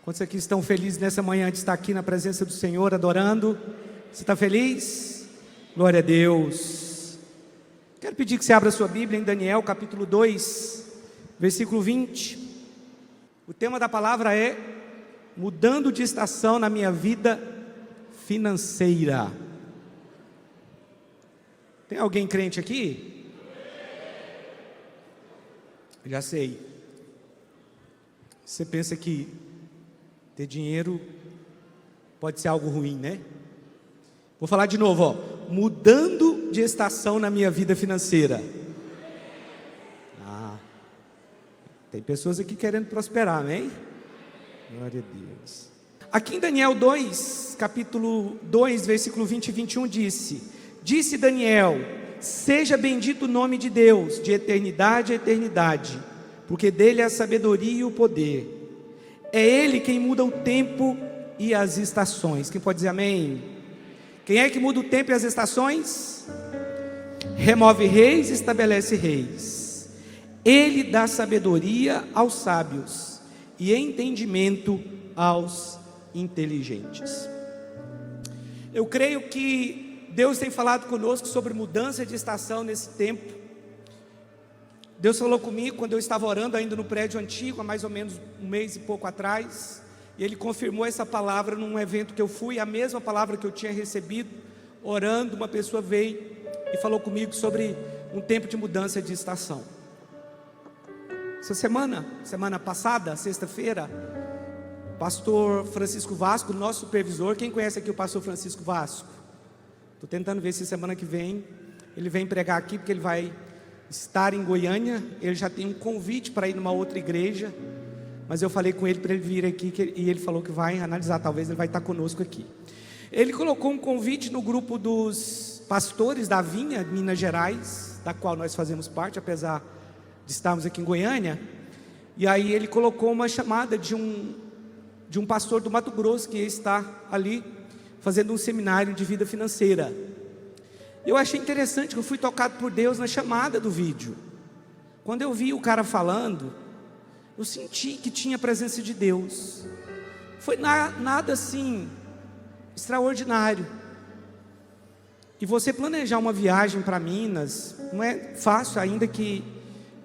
Quantos aqui estão felizes nessa manhã de estar aqui na presença do Senhor, adorando? Você está feliz? Glória a Deus. Quero pedir que você abra sua Bíblia em Daniel, capítulo 2, versículo 20. O tema da palavra é mudando de estação na minha vida financeira. Tem alguém crente aqui? Já sei. Você pensa que ter dinheiro pode ser algo ruim, né? Vou falar de novo, ó. Mudando de estação na minha vida financeira. Tem pessoas aqui querendo prosperar, amém? Glória a Deus. Aqui em Daniel 2, capítulo 2, versículo 20 e 21 Disse Daniel: seja bendito o nome de Deus, de eternidade a eternidade, porque dele é a sabedoria e o poder. É ele quem muda o tempo e as estações. Quem pode dizer amém? Quem é que muda o tempo e as estações? Remove reis e estabelece reis. Ele dá sabedoria aos sábios e entendimento aos inteligentes. Eu creio que Deus tem falado conosco sobre mudança de estação nesse tempo. Deus falou comigo quando eu estava orando ainda no prédio antigo, há mais ou menos um mês e pouco atrás, e Ele confirmou essa palavra num evento que eu fui, a mesma palavra que eu tinha recebido, orando. Uma pessoa veio e falou comigo sobre um tempo de mudança de estação. Essa semana passada, sexta-feira, pastor Francisco Vasco, nosso supervisor. Quem conhece aqui o pastor Francisco Vasco? Estou tentando ver se semana que vem ele vem pregar aqui, porque ele vai estar em Goiânia. Ele já tem um convite para ir numa outra igreja, mas eu falei com ele para ele vir aqui, e ele falou que vai analisar, talvez ele vai estar conosco aqui. Ele colocou um convite no grupo dos pastores da Vinha, Minas Gerais, da qual nós fazemos parte, apesar de estarmos aqui em Goiânia. E aí ele colocou uma chamada de um pastor do Mato Grosso, que está ali fazendo um seminário de vida financeira. Eu achei interessante, que eu fui tocado por Deus na chamada do vídeo. Quando eu vi o cara falando, eu senti que tinha a presença de Deus. Foi nada assim extraordinário. E você planejar uma viagem para Minas não é fácil, ainda que,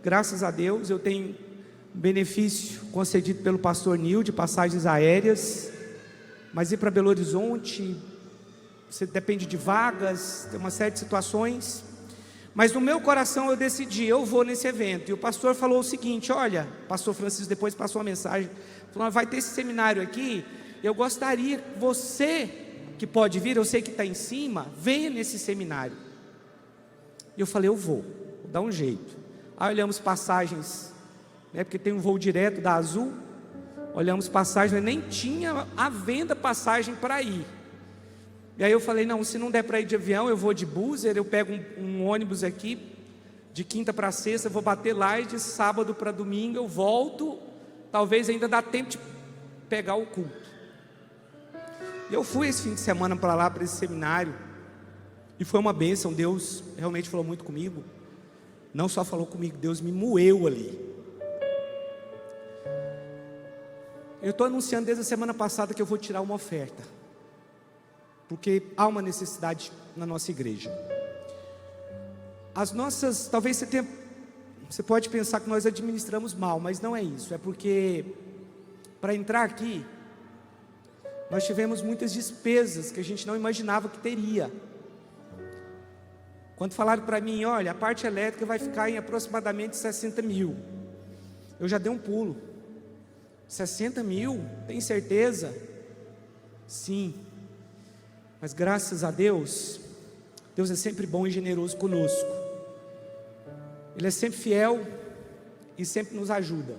graças a Deus, eu tenho benefício concedido pelo pastor Nil de passagens aéreas. Mas ir para Belo Horizonte, você depende de vagas, tem uma série de situações. Mas no meu coração eu decidi, eu vou nesse evento. E o pastor falou o seguinte: olha, pastor Francisco depois passou uma mensagem, falou: vai ter esse seminário aqui, eu gostaria que você, que pode vir, eu sei que está em cima, venha nesse seminário. E eu falei: eu vou dar um jeito. Aí olhamos passagens, né, porque tem um voo direto da Azul. Olhamos passagem, nem tinha à venda passagem para ir. E aí eu falei: não, se não der para ir de avião, eu vou de buzzer, eu pego um ônibus aqui, de quinta para sexta, vou bater lá, e de sábado para domingo eu volto, talvez ainda dá tempo de pegar o culto. E eu fui esse fim de semana para lá, para esse seminário, e foi uma bênção. Deus realmente falou muito comigo. Não só falou comigo, Deus me moeu ali. Eu estou anunciando desde a semana passada que eu vou tirar uma oferta, porque há uma necessidade na nossa igreja. As nossas, talvez você pode pensar que nós administramos mal, mas não é isso. É porque para entrar aqui, nós tivemos muitas despesas que a gente não imaginava que teria. Quando falaram para mim: olha, a parte elétrica vai ficar em aproximadamente 60 mil, eu já dei um pulo. 60 mil? Tem certeza? Sim. Mas graças a Deus, Deus é sempre bom e generoso conosco. Ele é sempre fiel e sempre nos ajuda.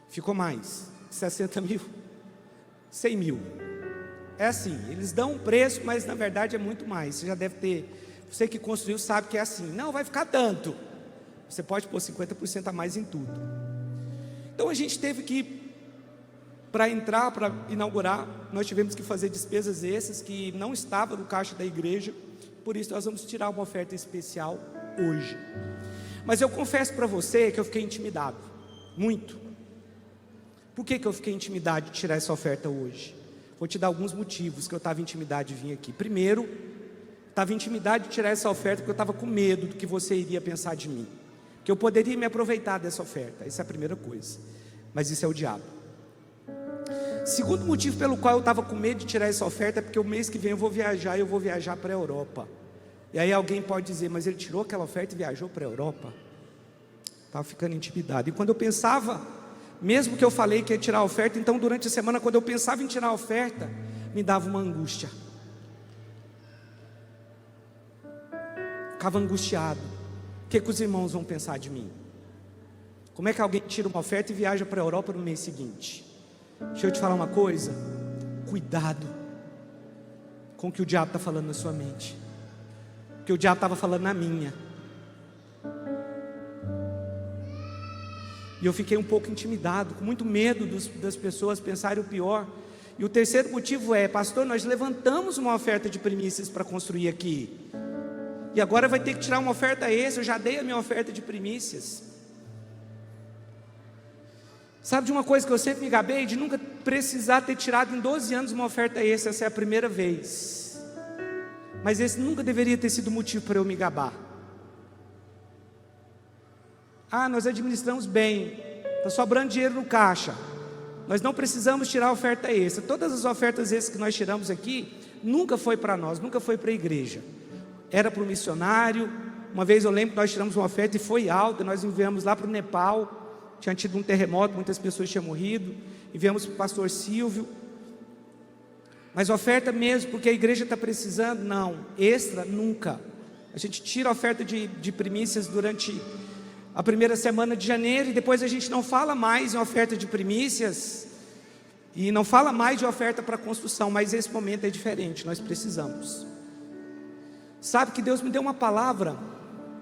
Ficou mais 60 mil? 100 mil. É assim, eles dão um preço, mas na verdade é muito mais. Você já deve ter, você que construiu sabe que é assim. Não, vai ficar tanto. Você pode pôr 50% a mais em tudo. Então a gente teve que, para entrar, para inaugurar, nós tivemos que fazer despesas essas que não estavam no caixa da igreja. Por isso nós vamos tirar uma oferta especial hoje. Mas eu confesso para você que eu fiquei intimidado, muito. Por que eu fiquei intimidado de tirar essa oferta hoje? Vou te dar alguns motivos que eu estava intimidado de vir aqui. Primeiro, estava intimidado de tirar essa oferta porque eu estava com medo do que você iria pensar de mim, que eu poderia me aproveitar dessa oferta. Essa é a primeira coisa, mas isso é o diabo. Segundo motivo pelo qual eu estava com medo de tirar essa oferta é porque o mês que vem eu vou viajar e eu vou viajar para a Europa. E aí alguém pode dizer, mas ele tirou aquela oferta e viajou para a Europa? Estava ficando intimidado. E quando eu pensava, mesmo que eu falei que ia tirar a oferta, então durante a semana, quando eu pensava em tirar a oferta, me dava uma angústia. Ficava angustiado. O que os irmãos vão pensar de mim? Como é que alguém tira uma oferta e viaja para a Europa no mês seguinte? Deixa eu te falar uma coisa. Cuidado com o que o diabo está falando na sua mente, porque o diabo estava falando na minha. E eu fiquei um pouco intimidado, com muito medo das pessoas pensarem o pior. E o terceiro motivo é, pastor, nós levantamos uma oferta de primícias para construir aqui, e agora vai ter que tirar uma oferta extra. Eu já dei a minha oferta de primícias. Sabe de uma coisa que eu sempre me gabei? De nunca precisar ter tirado em 12 anos uma oferta extra. Essa é a primeira vez. Mas esse nunca deveria ter sido motivo para eu me gabar. Ah, nós administramos bem, está sobrando dinheiro no caixa, nós não precisamos tirar a oferta extra. Todas as ofertas extras que nós tiramos aqui, nunca foi para nós, nunca foi para a igreja. Era para o missionário. Uma vez eu lembro que nós tiramos uma oferta e foi alta. Nós enviamos lá para o Nepal. Tinha tido um terremoto, muitas pessoas tinham morrido. Enviamos para o pastor Silvio. Mas oferta mesmo, porque a igreja está precisando? Não, extra nunca. A gente tira a oferta de primícias durante a primeira semana de janeiro, e depois a gente não fala mais em oferta de primícias, e não fala mais de oferta para construção. Mas esse momento é diferente, nós precisamos. Sabe que Deus me deu uma palavra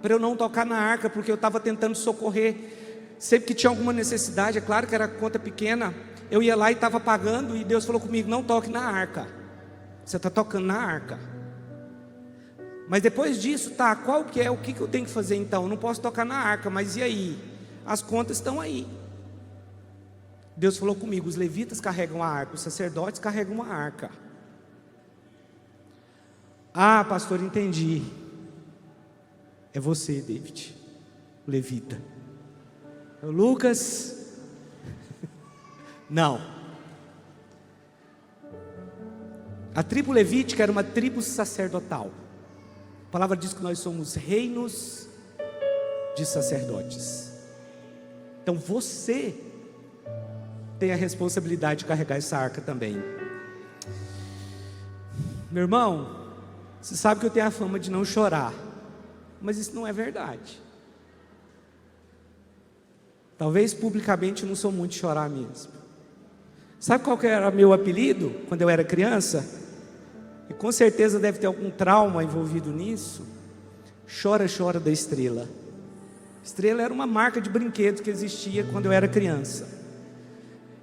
para eu não tocar na arca, porque eu estava tentando socorrer. Sempre que tinha alguma necessidade, é claro que era conta pequena, eu ia lá e estava pagando, e Deus falou comigo, não toque na arca. Você está tocando na arca. Mas depois disso, tá, qual que é, o que eu tenho que fazer então? Eu não posso tocar na arca, mas e aí? As contas estão aí. Deus falou comigo, os levitas carregam a arca, os sacerdotes carregam a arca. Ah, pastor, entendi. É você, David, levita. O Lucas, não. A tribo levítica era uma tribo sacerdotal. A palavra diz que nós somos reinos de sacerdotes. Então você tem a responsabilidade de carregar essa arca também. Meu irmão, você sabe que eu tenho a fama de não chorar, mas isso não é verdade. Talvez publicamente eu não sou muito de chorar mesmo. Sabe qual que era meu apelido quando eu era criança? E com certeza deve ter algum trauma envolvido nisso. Chora, chora da estrela. Estrela era uma marca de brinquedo que existia quando eu era criança.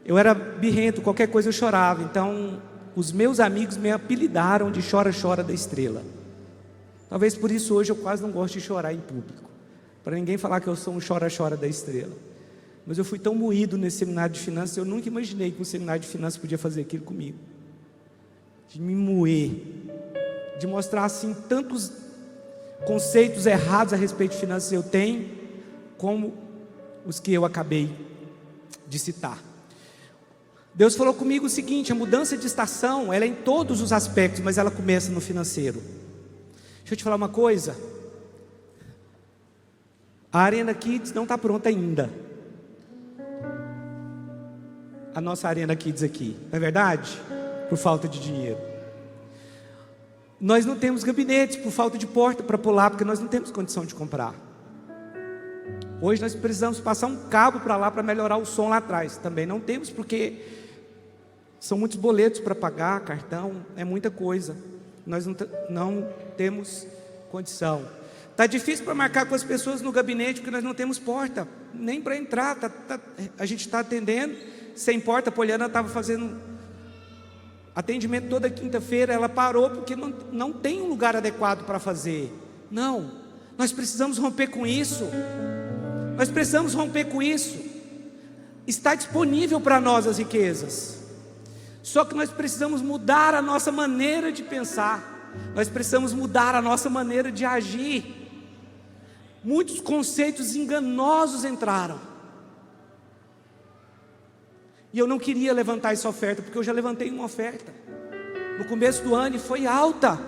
Eu era birrento, qualquer coisa eu chorava. Então os meus amigos me apelidaram de chora, chora da estrela. Talvez por isso hoje eu quase não gosto de chorar em público, para ninguém falar que eu sou um chora, chora da estrela. Mas eu fui tão moído nesse seminário de finanças, eu nunca imaginei que um seminário de finanças podia fazer aquilo comigo. De me moer, de mostrar assim tantos conceitos errados a respeito de finanças eu tenho, como os que eu acabei de citar. Deus falou comigo o seguinte: a mudança de estação, ela é em todos os aspectos, mas ela começa no financeiro. Deixa eu te falar uma coisa, a Arena Kids não está pronta ainda. A nossa Arena Kids aqui, não é verdade? Por falta de dinheiro. Nós não temos gabinetes por falta de porta para pular, porque nós não temos condição de comprar. Hoje nós precisamos passar um cabo para lá para melhorar o som lá atrás. Também não temos, porque são muitos boletos para pagar, cartão, é muita coisa. Nós não temos condição. Está difícil para marcar com as pessoas no gabinete, porque nós não temos porta, nem para entrar. A gente está atendendo sem porta. A Poliana estava fazendo atendimento toda quinta-feira, ela parou porque não tem um lugar adequado para fazer. Não, nós precisamos romper com isso. Nós precisamos romper com isso. Está disponível para nós as riquezas. Só que nós precisamos mudar a nossa maneira de pensar. Nós precisamos mudar a nossa maneira de agir. Muitos conceitos enganosos entraram. E eu não queria levantar essa oferta, porque eu já levantei uma oferta no começo do ano e foi alta.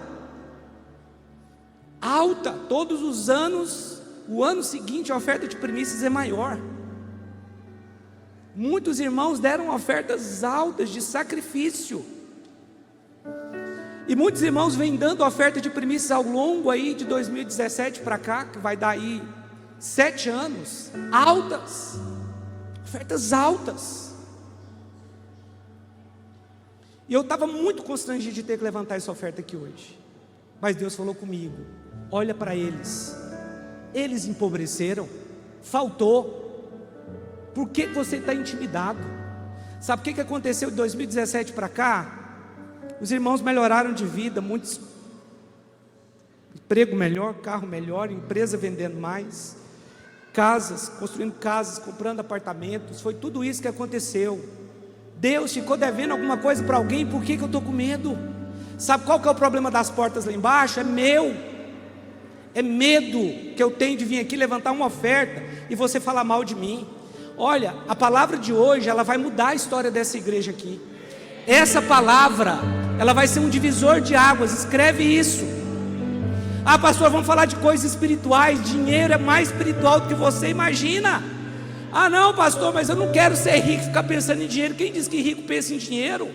Alta. Todos os anos, o ano seguinte, a oferta de primícias é maior. Muitos irmãos deram ofertas altas de sacrifício. E muitos irmãos vêm dando oferta de primícias ao longo aí de 2017 para cá, que vai dar aí 7 anos, altas, ofertas altas. E eu estava muito constrangido de ter que levantar essa oferta aqui hoje. Mas Deus falou comigo: olha para eles, eles empobreceram, faltou. Por que você está intimidado? Sabe o que aconteceu de 2017 para cá? Os irmãos melhoraram de vida, muitos, emprego melhor, carro melhor, empresa vendendo mais, casas, construindo casas, comprando apartamentos, foi tudo isso que aconteceu. Deus ficou devendo alguma coisa para alguém, por que eu estou com medo? Sabe qual que é o problema das portas lá embaixo? É meu, é medo que eu tenho de vir aqui levantar uma oferta e você falar mal de mim. Olha, a palavra de hoje, ela vai mudar a história dessa igreja aqui. Essa palavra, ela vai ser um divisor de águas, escreve isso. Ah, pastor, vamos falar de coisas espirituais. Dinheiro é mais espiritual do que você imagina. Ah, não, pastor, mas eu não quero ser rico e ficar pensando em dinheiro. Quem diz que rico pensa em dinheiro?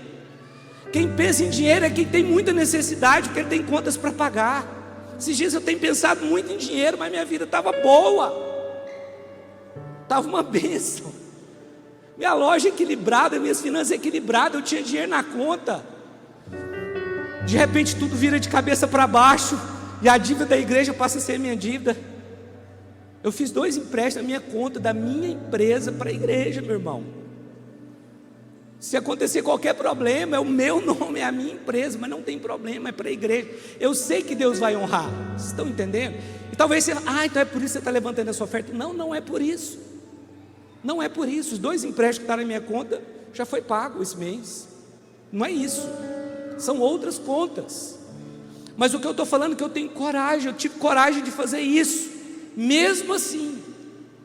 Quem pensa em dinheiro é quem tem muita necessidade, porque ele tem contas para pagar. Esses dias eu tenho pensado muito em dinheiro, mas minha vida estava boa, estava uma bênção, minha loja equilibrada, minhas finanças equilibradas, eu tinha dinheiro na conta. De repente tudo vira de cabeça para baixo, e a dívida da igreja passa a ser minha dívida. Eu fiz 2 empréstimos na minha conta da minha empresa para a igreja, meu irmão. Se acontecer qualquer problema, é o meu nome, é a minha empresa, mas não tem problema, é para a igreja. Eu sei que Deus vai honrar, vocês estão entendendo? E talvez você, então é por isso que você está levantando essa oferta. Não, não é por isso. Não é por isso. Os 2 empréstimos que estão na minha conta já foi pago esse mês. Não é isso, são outras contas. Mas o que eu estou falando é que eu tenho coragem, eu tive coragem de fazer isso. Mesmo assim,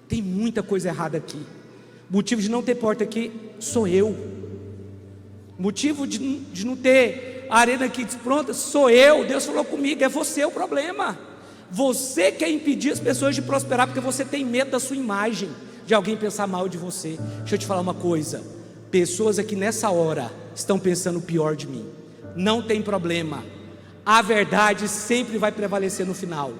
tem muita coisa errada aqui. O motivo de não ter porta aqui sou eu. O motivo de não ter a arena aqui pronta sou eu. Deus falou comigo, é você o problema. Você quer impedir as pessoas de prosperar porque você tem medo da sua imagem, de alguém pensar mal de você. Deixa eu te falar uma coisa: pessoas aqui nessa hora estão pensando o pior de mim. Não tem problema, a verdade sempre vai prevalecer no final.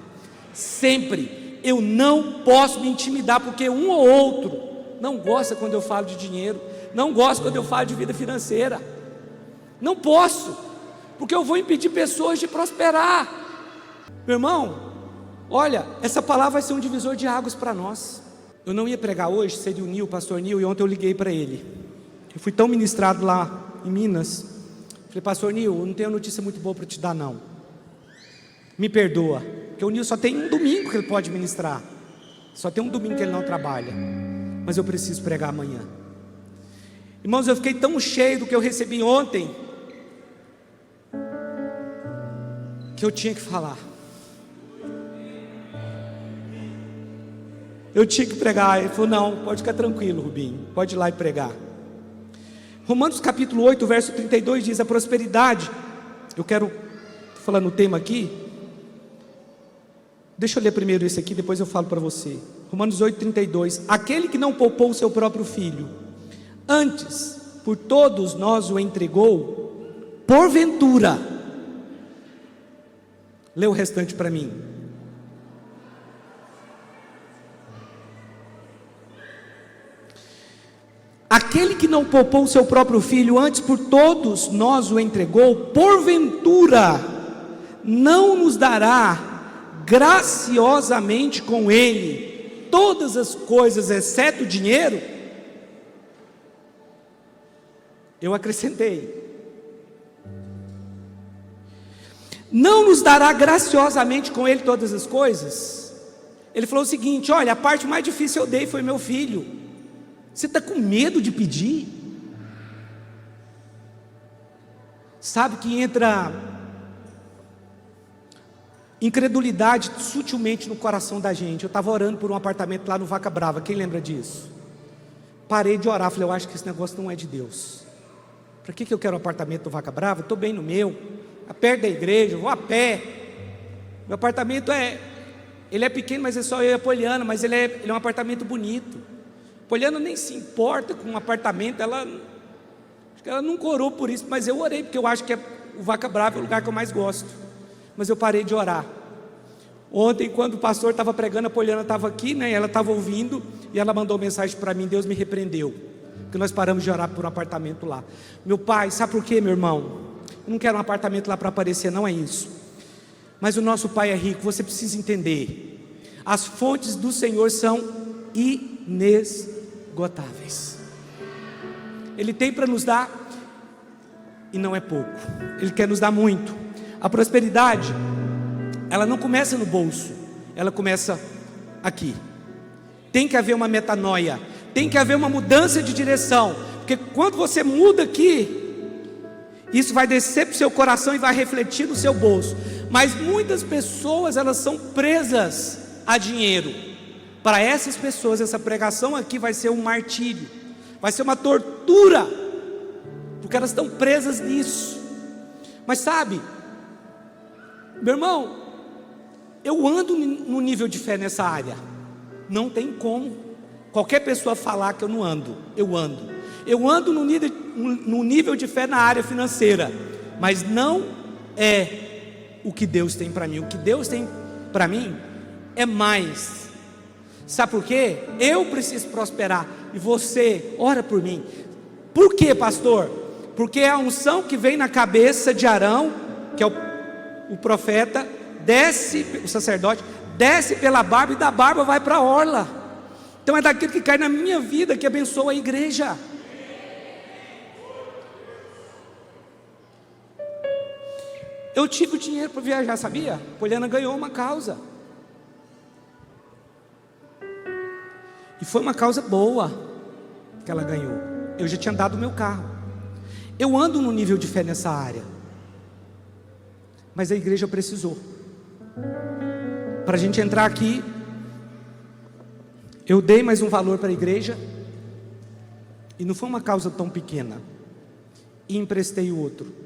Sempre. Eu não posso me intimidar, porque um ou outro não gosta quando eu falo de dinheiro, não gosta quando eu falo de vida financeira. Não posso, porque eu vou impedir pessoas de prosperar. Meu irmão, olha, essa palavra vai ser um divisor de águas para nós. Eu não ia pregar hoje, seria o Nil, o pastor Nil, e ontem eu liguei para ele. Eu fui tão ministrado lá em Minas. Falei: pastor Nil, eu não tenho notícia muito boa para te dar não. Me perdoa, porque o Nil só tem um domingo que ele pode ministrar. Só tem um domingo que ele não trabalha. Mas eu preciso pregar amanhã. Irmãos, eu fiquei tão cheio do que eu recebi ontem, que eu tinha que falar. Eu tinha que pregar. Ele falou: não, pode ficar tranquilo, Rubinho, pode ir lá e pregar. Romanos capítulo 8, verso 32 diz: a prosperidade, eu quero, falando o tema aqui, deixa eu ler primeiro esse aqui, depois eu falo para você. Romanos 8, 32: aquele que não poupou o seu próprio filho, antes por todos nós o entregou, porventura, lê o restante para mim. Aquele que não poupou o seu próprio filho, antes por todos nós o entregou, porventura não nos dará graciosamente com ele todas as coisas, exceto o dinheiro? Eu acrescentei: não nos dará graciosamente com ele todas as coisas? Ele falou o seguinte: olha, a parte mais difícil eu dei, foi meu filho. Você está com medo de pedir? Sabe que entra incredulidade sutilmente no coração da gente. Eu estava orando por um apartamento lá no Vaca Brava, quem lembra disso? Parei de orar, falei, eu acho que esse negócio não é de Deus. Para que eu quero um apartamento no Vaca Brava? Estou bem no meu, perto da igreja, eu vou a pé. Meu apartamento ele é pequeno, mas é só eu e a Poliana, mas ele é um apartamento bonito. Poliana nem se importa com um apartamento, acho que ela nunca orou por isso, mas eu orei, porque eu acho que o Vaca Brava é o lugar que eu mais gosto. Mas eu parei de orar. Ontem, quando o pastor estava pregando, a Poliana estava aqui, né? Ela estava ouvindo e ela mandou mensagem para mim. Deus me repreendeu, porque nós paramos de orar por um apartamento lá. Meu pai, sabe por quê, meu irmão? Eu não quero um apartamento lá para aparecer, não é isso. Mas o nosso pai é rico, você precisa entender. As fontes do Senhor são inesgotáveis. Ele tem para nos dar, e não é pouco. Ele quer nos dar muito. A prosperidade, ela não começa no bolso, ela começa aqui. Tem que haver uma metanoia, tem que haver uma mudança de direção, porque quando você muda aqui, isso vai descer para o seu coração e vai refletir no seu bolso. Mas muitas pessoas, elas são presas a dinheiro. Para essas pessoas, essa pregação aqui vai ser um martírio, vai ser uma tortura, porque elas estão presas nisso. Mas sabe, meu irmão, eu ando no nível de fé nessa área. Não tem como qualquer pessoa falar que eu não ando. Eu ando. Eu ando no nível de fé na área financeira, mas não é o que Deus tem para mim. O que Deus tem para mim é mais. Sabe por quê? Eu preciso prosperar e você ora por mim. Por quê, pastor? Porque é a unção que vem na cabeça de Arão, que é o profeta, desce, o sacerdote, desce pela barba e da barba vai para a orla. Então é daquilo que cai na minha vida que abençoa a igreja. Eu tive o dinheiro para viajar, sabia? Poliana ganhou uma causa. E foi uma causa boa que ela ganhou. Eu já tinha dado o meu carro. Eu ando no nível de fé nessa área. Mas a igreja precisou. Para a gente entrar aqui, eu dei mais um valor para a igreja. E não foi uma causa tão pequena. E emprestei o outro.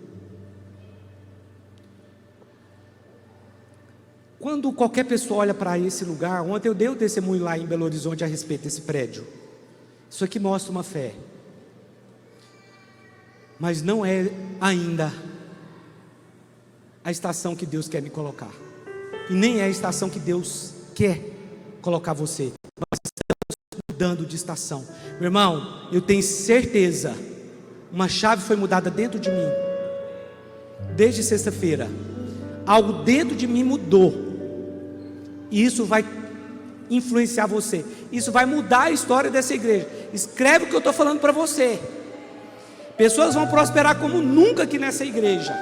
Quando qualquer pessoa olha para esse lugar, ontem eu dei o testemunho lá em Belo Horizonte a respeito desse prédio. Isso aqui mostra uma fé. Mas não é ainda a estação que Deus quer me colocar. E nem é a estação que Deus quer colocar você. Nós estamos mudando de estação. Meu irmão, eu tenho certeza, uma chave foi mudada dentro de mim. Desde sexta-feira, algo dentro de mim mudou. E isso vai influenciar você. Isso vai mudar a história dessa igreja. Escreve o que eu estou falando para você. Pessoas vão prosperar como nunca aqui nessa igreja.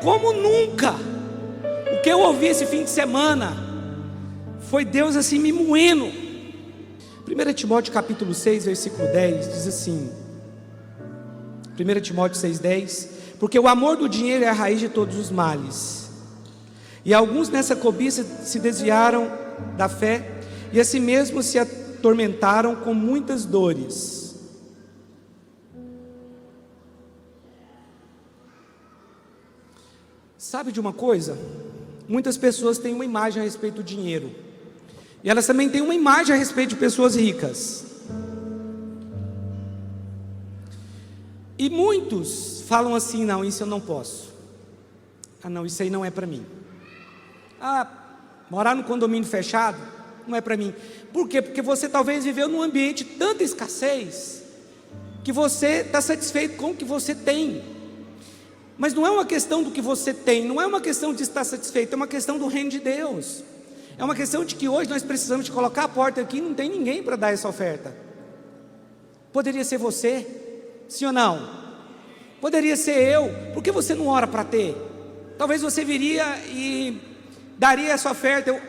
Como nunca. O que eu ouvi esse fim de semana foi Deus assim me moendo. 1 Timóteo capítulo 6, versículo 10 diz assim. 1 Timóteo 6,10: porque o amor do dinheiro é a raiz de todos os males. E alguns nessa cobiça se desviaram da fé e a si mesmos se atormentaram com muitas dores. Sabe de uma coisa? Muitas pessoas têm uma imagem a respeito do dinheiro. E elas também têm uma imagem a respeito de pessoas ricas. E muitos falam assim: não, isso eu não posso. Ah, não, isso aí não é para mim. Ah, morar num condomínio fechado não é para mim. Por quê? Porque você talvez viveu num ambiente de tanta escassez que você está satisfeito com o que você tem. Mas não é uma questão do que você tem, não é uma questão de estar satisfeito, é uma questão do reino de Deus. É uma questão de que hoje nós precisamos de colocar a porta aqui e não tem ninguém para dar essa oferta. Poderia ser você, sim ou não? Poderia ser eu. Por que você não ora para ter? Talvez você viria e daria essa oferta.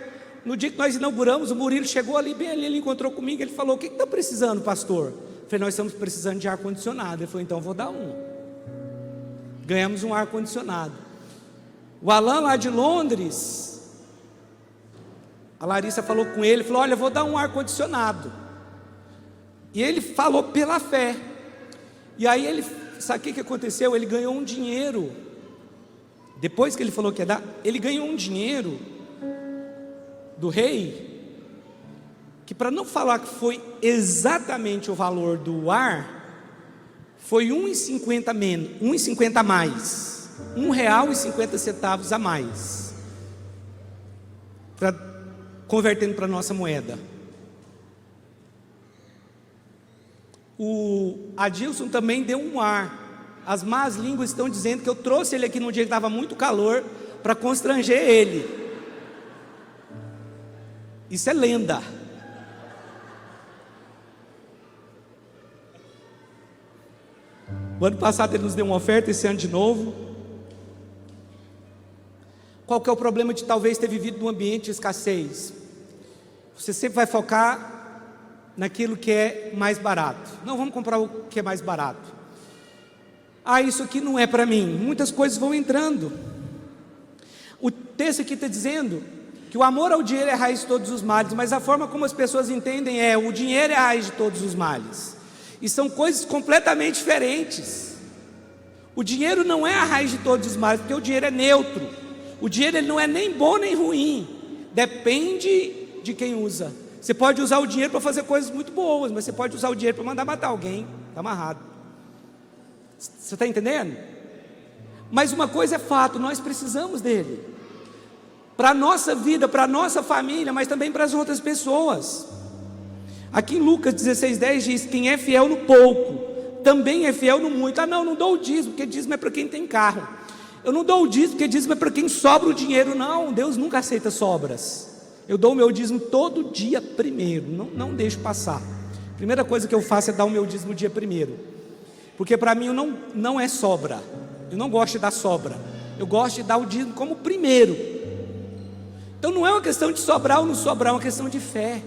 no dia que nós inauguramos, o Murilo chegou ali, bem ali, ele encontrou comigo, ele falou: o que está precisando, pastor? Eu falei: nós estamos precisando de ar-condicionado. Ele falou: então eu vou dar um. Ganhamos um ar-condicionado. O Alan lá de Londres, a Larissa falou com ele, falou: olha, eu vou dar um ar-condicionado. E ele falou pela fé. E aí ele, sabe o que aconteceu? Ele ganhou um dinheiro. Depois que ele falou que ia dar, ele ganhou um dinheiro do rei, que, para não falar que foi exatamente o valor do ar, foi 1,50 menos, 1,50 a mais, R$1,50 a mais, convertendo para a nossa moeda. O Adilson também deu um ar. As más línguas estão dizendo que eu trouxe ele aqui num dia que estava muito calor, para constranger ele. Isso é lenda. O ano passado ele nos deu uma oferta, esse ano de novo. Qual que é o problema de talvez ter vivido num ambiente de escassez? Você sempre vai focar naquilo que é mais barato. Não, vamos comprar o que é mais barato. Ah, isso aqui não é para mim. Muitas coisas vão entrando. O texto aqui está dizendo que o amor ao dinheiro é a raiz de todos os males, mas a forma como as pessoas entendem é: o dinheiro é a raiz de todos os males. E são coisas completamente diferentes. O dinheiro não é a raiz de todos os males, porque o dinheiro é neutro. O dinheiro ele não é nem bom nem ruim. Depende de quem usa. Você pode usar o dinheiro para fazer coisas muito boas, mas você pode usar o dinheiro para mandar matar alguém. Está amarrado. Você está entendendo? Mas uma coisa é fato: nós precisamos dele para a nossa vida, para a nossa família, mas também para as outras pessoas. Aqui em Lucas 16:10 diz: quem é fiel no pouco, também é fiel no muito. Ah, não dou o dízimo, porque dízimo é para quem tem carro. Eu não dou o dízimo, porque dízimo é para quem sobra o dinheiro. Não, Deus nunca aceita sobras. Eu dou o meu dízimo todo dia primeiro, não deixo passar. A primeira coisa que eu faço é dar o meu dízimo dia primeiro, porque para mim não é sobra. Eu não gosto de dar sobra, eu gosto de dar o dízimo como primeiro. Então não é uma questão de sobrar ou não sobrar, é uma questão de fé.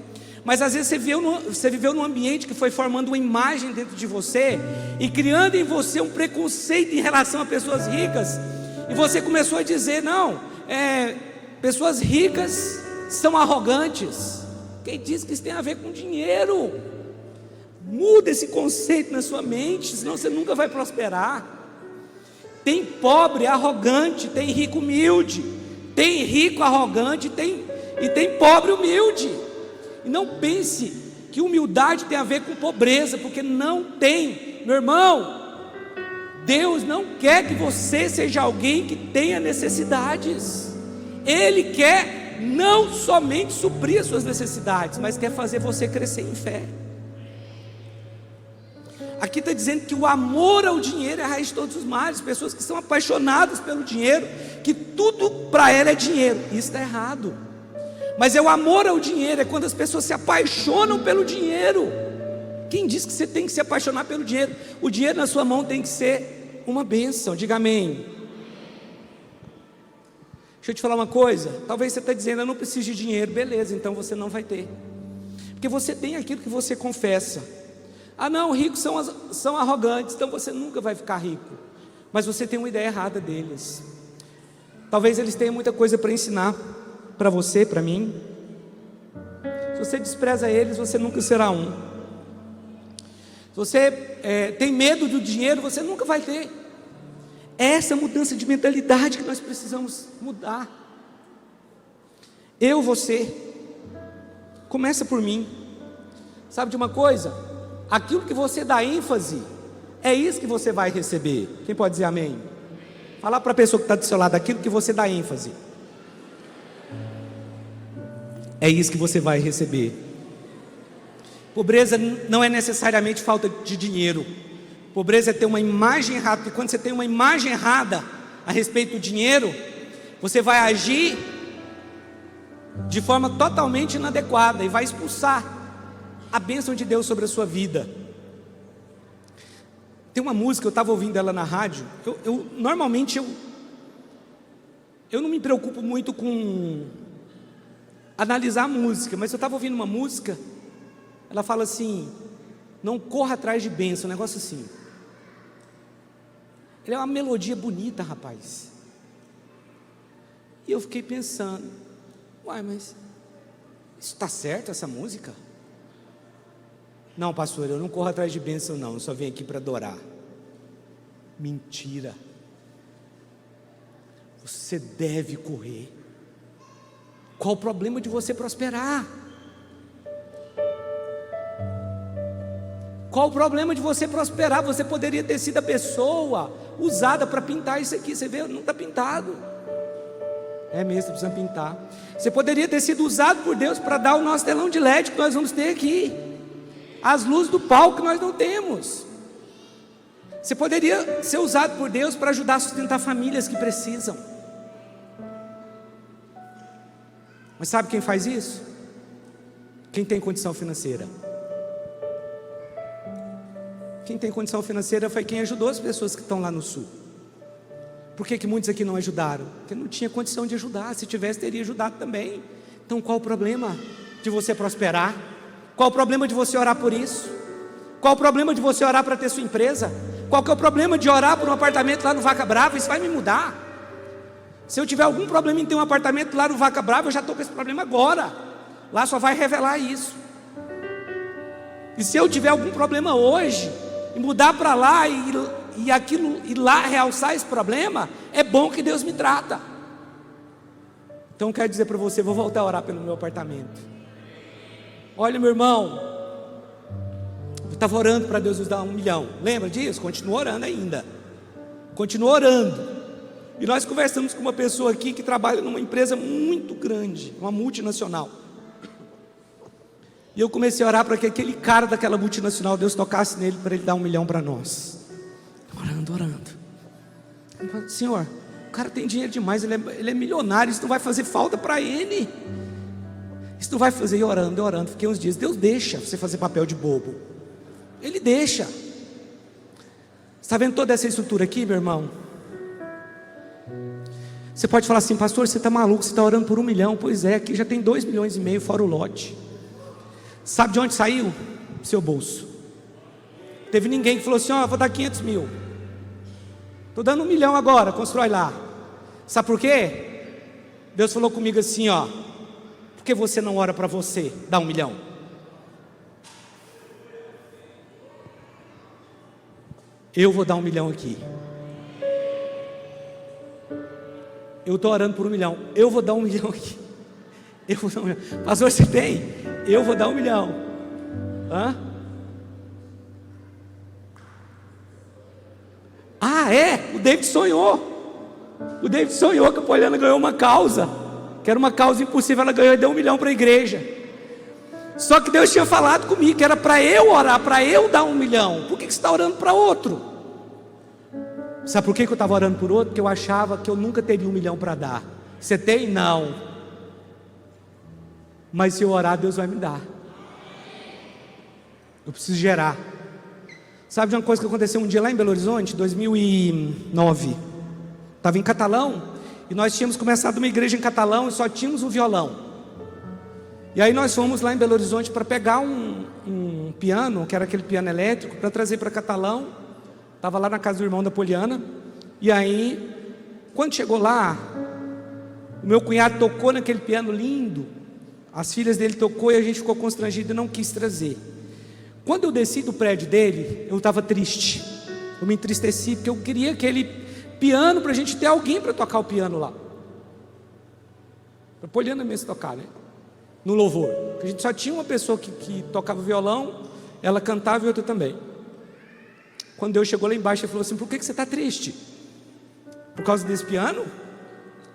Mas às vezes você viveu num ambiente que foi formando uma imagem dentro de você e criando em você um preconceito em relação a pessoas ricas, e você começou a dizer: não, pessoas ricas são arrogantes. Quem diz que isso tem a ver com dinheiro? Muda esse conceito na sua mente, senão você nunca vai prosperar. Tem pobre arrogante, tem rico humilde. Tem rico arrogante e tem pobre humilde. E não pense que humildade tem a ver com pobreza, porque não tem. Meu irmão, Deus não quer que você seja alguém que tenha necessidades. Ele quer não somente suprir as suas necessidades, mas quer fazer você crescer em fé. Aqui está dizendo que o amor ao dinheiro é a raiz de todos os males. Pessoas que são apaixonadas pelo dinheiro, que tudo para ela é dinheiro. Isso está errado. Mas é o amor ao dinheiro, é quando as pessoas se apaixonam pelo dinheiro. Quem diz que você tem que se apaixonar pelo dinheiro? O dinheiro na sua mão tem que ser uma bênção. Diga amém. Deixa eu te falar uma coisa. Talvez você está dizendo: eu não preciso de dinheiro. Beleza, então você não vai ter, porque você tem aquilo que você confessa. Ah não, ricos são arrogantes, então você nunca vai ficar rico. Mas você tem uma ideia errada deles. Talvez eles tenham muita coisa para ensinar para você, para mim. Se você despreza eles, você nunca será um. Se você tem medo do dinheiro, você nunca vai ter. É essa mudança de mentalidade que nós precisamos mudar. Você, começa por mim. Sabe de uma coisa? Aquilo que você dá ênfase, é isso que você vai receber. Quem pode dizer amém? Fala para a pessoa que está do seu lado: aquilo que você dá ênfase, é isso que você vai receber. Pobreza não é necessariamente falta de dinheiro. Pobreza é ter uma imagem errada, porque quando você tem uma imagem errada a respeito do dinheiro, você vai agir de forma totalmente inadequada e vai expulsar a bênção de Deus sobre a sua vida. Tem uma música, eu estava ouvindo ela na rádio. Normalmente eu não me preocupo muito com analisar a música, mas eu estava ouvindo uma música, ela fala assim: não corra atrás de bênção, um negócio assim. Ela é uma melodia bonita, rapaz. E eu fiquei pensando: uai, mas isso está certo, essa música? Não, pastor, eu não corro atrás de bênção não, eu só venho aqui para adorar. Mentira. Você deve correr. Qual o problema de você prosperar? Qual o problema de você prosperar? Você poderia ter sido a pessoa usada para pintar isso aqui. Você vê, não está pintado. É mesmo, precisa pintar. Você poderia ter sido usado por Deus para dar o nosso telão de LED que nós vamos ter aqui, as luzes do palco que nós não temos. Você poderia ser usado por Deus para ajudar a sustentar famílias que precisam. Mas sabe quem faz isso? Quem tem condição financeira. Quem tem condição financeira foi quem ajudou as pessoas que estão lá no sul. Por que muitos aqui não ajudaram? Porque não tinha condição de ajudar. Se tivesse, teria ajudado também. Então qual o problema de você prosperar? Qual o problema de você orar por isso? Qual o problema de você orar para ter sua empresa? Qual que é o problema de orar por um apartamento lá no Vaca Brava? Isso vai me mudar. Se eu tiver algum problema em ter um apartamento lá no Vaca Brava, eu já estou com esse problema agora. Lá só vai revelar isso. E se eu tiver algum problema hoje, e mudar para lá e lá realçar esse problema, é bom que Deus me trata. Então eu quero dizer para você, vou voltar a orar pelo meu apartamento. Olha, meu irmão, eu estava orando para Deus nos dar 1 milhão. Lembra disso? Continua orando ainda. Continua orando. E nós conversamos com uma pessoa aqui que trabalha numa empresa muito grande, uma multinacional. E eu comecei a orar para que aquele cara daquela multinacional, Deus tocasse nele para ele dar 1 milhão para nós. Orando. Eu falei: Senhor, o cara tem dinheiro demais, ele é milionário, isso não vai fazer falta para ele. Isso não vai fazer. E orando. Fiquei uns dias. Deus deixa você fazer papel de bobo. Ele deixa. Você está vendo toda essa estrutura aqui, meu irmão? Você pode falar assim: pastor, você está maluco, você está orando por 1 milhão. Pois é, aqui já tem 2,5 milhões fora o lote. Sabe de onde saiu? Do seu bolso. Teve ninguém que falou assim: ó, vou dar 500 mil. Estou dando 1 milhão agora, constrói lá. Sabe por quê? Deus falou comigo assim: ó, por que você não ora para você dar 1 milhão? Eu vou dar 1 milhão aqui. Eu estou orando por 1 milhão. Eu vou dar 1 milhão aqui. Eu vou dar 1 milhão. Pastor, você tem? Eu vou dar 1 milhão. Hã? Ah, é? O David sonhou. O David sonhou que a Poliana ganhou uma causa, que era uma causa impossível. Ela ganhou e deu 1 milhão para a igreja. Só que Deus tinha falado comigo que era para eu orar, para eu dar 1 milhão. Por que você está orando para outro? Sabe por que eu estava orando por outro? Porque eu achava que eu nunca teria 1 milhão para dar. Você tem? Não. Mas se eu orar, Deus vai me dar. Eu preciso gerar. Sabe de uma coisa que aconteceu um dia lá em Belo Horizonte, 2009? Estava em Catalão, e nós tínhamos começado uma igreja em Catalão e só tínhamos um violão. E aí nós fomos lá em Belo Horizonte para pegar um piano, que era aquele piano elétrico, para trazer para Catalão. Estava lá na casa do irmão da Poliana. E aí, quando chegou lá, o meu cunhado tocou naquele piano lindo. As filhas dele tocou e a gente ficou constrangido e não quis trazer. Quando eu desci do prédio dele, eu estava triste. Eu me entristeci porque eu queria aquele piano para a gente ter alguém para tocar o piano lá. Para a Poliana mesmo tocar, né? No louvor. Porque a gente só tinha uma pessoa que tocava violão, ela cantava e outra também. Quando Deus chegou lá embaixo, ele falou assim: por que você está triste? Por causa desse piano?